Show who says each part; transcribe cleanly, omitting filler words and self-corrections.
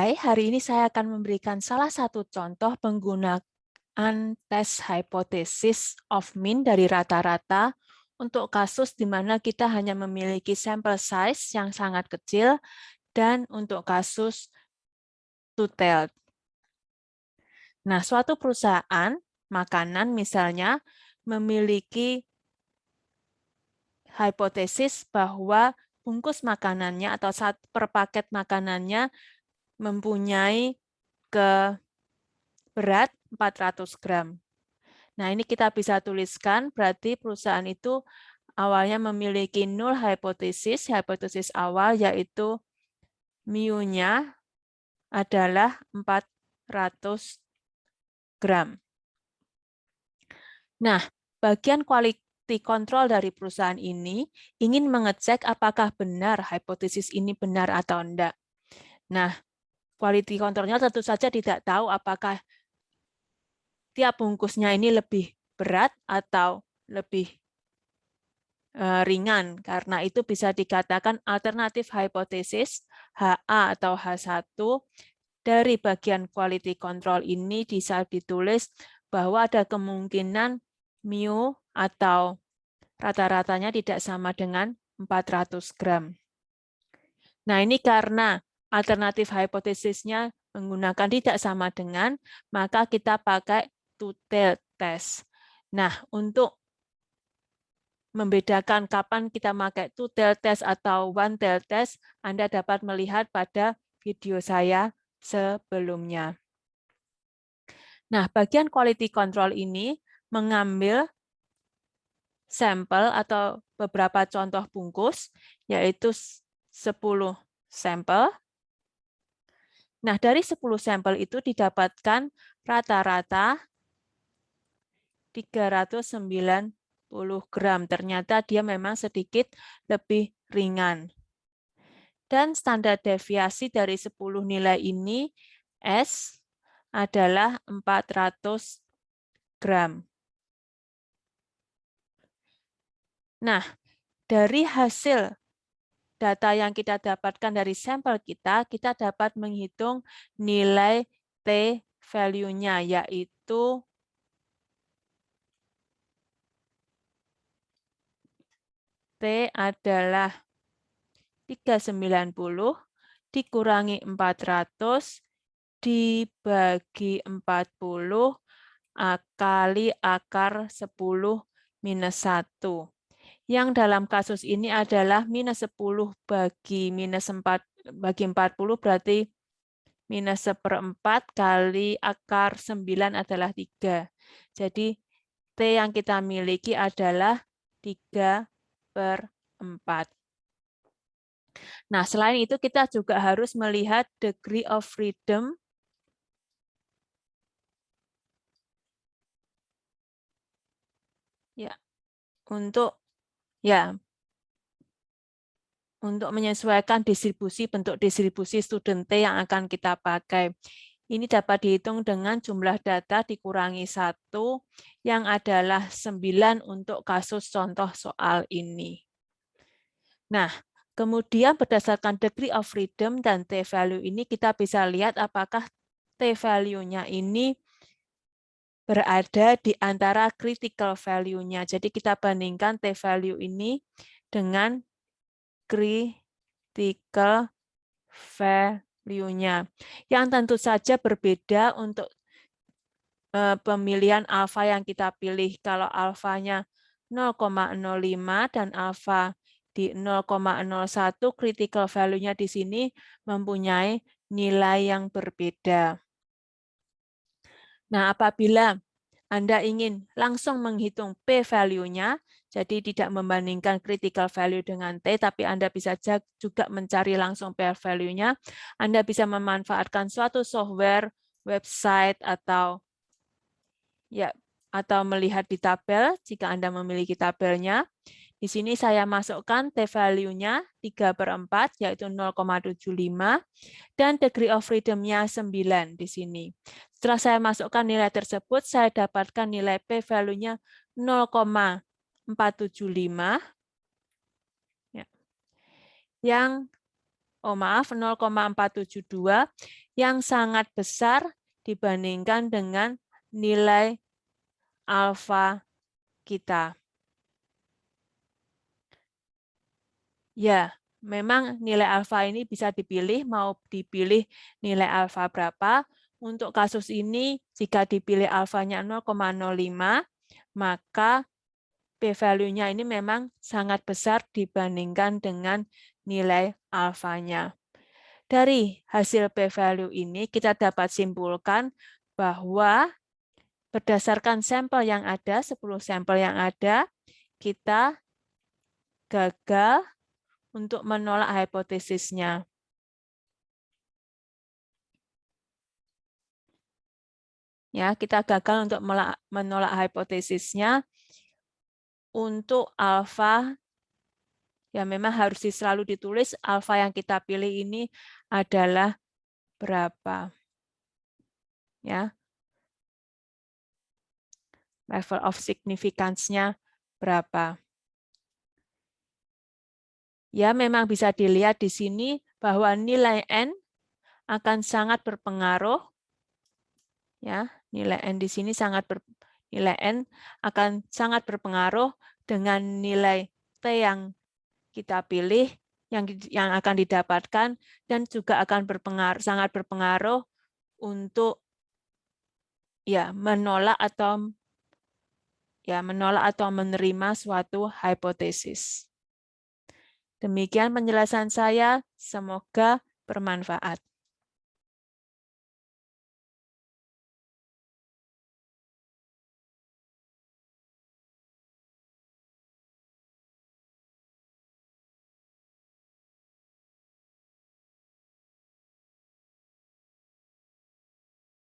Speaker 1: Hai, hari ini saya akan memberikan salah satu contoh penggunaan tes hipotesis of mean dari rata-rata untuk kasus di mana kita hanya memiliki sampel size yang sangat kecil dan untuk kasus two-tailed. Nah, suatu perusahaan makanan misalnya memiliki hipotesis bahwa bungkus makanannya atau per paket makanannya mempunyai berat 400 gram. Nah, ini kita bisa tuliskan, berarti perusahaan itu awalnya memiliki null hipotesis awal yaitu mu-nya adalah 400 gram. Nah, bagian quality control dari perusahaan ini ingin mengecek apakah benar hipotesis ini benar atau enggak. Nah, quality control-nya tentu saja tidak tahu apakah tiap bungkusnya ini lebih berat atau lebih ringan, karena itu bisa dikatakan alternatif hipotesis HA atau H1 dari bagian quality control ini bisa ditulis bahwa ada kemungkinan mu atau rata-ratanya tidak sama dengan 400 gram. Nah, ini karena alternatif hipotesisnya menggunakan tidak sama dengan, maka kita pakai two-tailed test. Nah, untuk membedakan kapan kita pakai two-tailed test atau one-tailed test, Anda dapat melihat pada video saya sebelumnya. Nah, bagian quality control ini mengambil sampel atau beberapa contoh bungkus, yaitu 10 sampel. Nah, dari 10 sampel itu didapatkan rata-rata 390 gram. Ternyata dia memang sedikit lebih ringan. Dan standar deviasi dari 10 nilai ini, S, adalah 400 gram. Nah, dari hasil data yang kita dapatkan dari sampel kita dapat menghitung nilai T value-nya, yaitu T adalah 390 dikurangi 400 dibagi 40 kali akar 10 minus 1. Yang dalam kasus ini adalah minus 10 bagi minus 4 bagi 40 berarti minus 1/4 kali akar 9 adalah 3. Jadi T yang kita miliki adalah 3/4. Nah, selain itu kita juga harus melihat degree of freedom ya untuk menyesuaikan bentuk distribusi student T yang akan kita pakai. Ini dapat dihitung dengan jumlah data dikurangi 1 yang adalah 9 untuk kasus contoh soal ini. Nah, kemudian berdasarkan degree of freedom dan T value ini kita bisa lihat apakah T value-nya ini berada di antara critical value-nya. Jadi kita bandingkan T value ini dengan critical value-nya. Yang tentu saja berbeda untuk pemilihan alfa yang kita pilih. Kalau alfanya 0,05 dan alfa di 0,01, critical value-nya di sini mempunyai nilai yang berbeda. Nah, apabila Anda ingin langsung menghitung P value-nya, jadi tidak membandingkan critical value dengan T, tapi Anda bisa juga mencari langsung P value-nya, Anda bisa memanfaatkan suatu software, website, atau melihat di tabel jika Anda memiliki tabelnya. Di sini saya masukkan T value-nya 3/4, yaitu 0,75, dan degree of freedom-nya 9 di sini. Setelah saya masukkan nilai tersebut, saya dapatkan nilai P value-nya 0,475, yang 0,472 yang sangat besar dibandingkan dengan nilai alfa kita. Ya, memang nilai alfa ini bisa dipilih, mau dipilih nilai alfa berapa. Untuk kasus ini, jika dipilih alfanya 0,05, maka p-value-nya ini memang sangat besar dibandingkan dengan nilai alfanya. Dari hasil p-value ini, kita dapat simpulkan bahwa berdasarkan sampel yang ada, 10 sampel yang ada, kita gagal untuk menolak hipotesisnya. Ya, kita gagal untuk menolak hipotesisnya. Untuk alfa, ya memang harus selalu ditulis alfa yang kita pilih ini adalah berapa. Ya, level of significance-nya berapa. Ya, memang bisa dilihat di sini bahwa nilai N akan sangat berpengaruh. Ya, nilai N di sini nilai N akan sangat berpengaruh dengan nilai T yang kita pilih, yang akan didapatkan, dan juga akan sangat berpengaruh untuk menolak atau menerima suatu hipotesis. Demikian penjelasan saya, semoga bermanfaat.